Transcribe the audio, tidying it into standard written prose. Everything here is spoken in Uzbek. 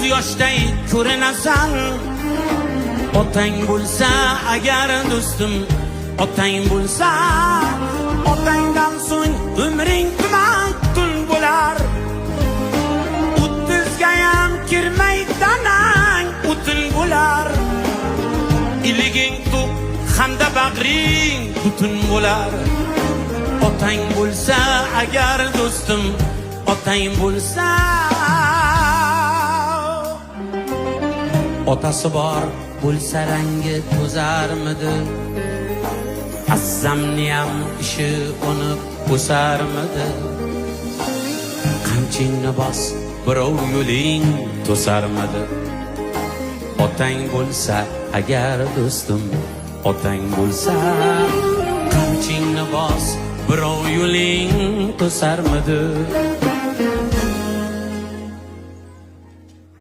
ko'z yoshday ko'rinasan. Otang bo'lsa agar do'stim, otang bo'lsa, otangdan so'ng umring tuman bo'lar. 30ga ham kirmay tanang o'tin bo'lar. Iliging to'q hamda bag'ring butun bo'lar. Otang bo'lsa agar do'stim, otang bo'lsa. Otasi bor bo'lsa rangi to'zarmidi? Azzamniyam ishi unib o'sarmidi? Qamchingni bos, birov yo'ling to'sarmidi? Otang bo'lsa agar do'stim, otang bo'lsa, qamchingni bos, birov yo'ling to'sarmidi?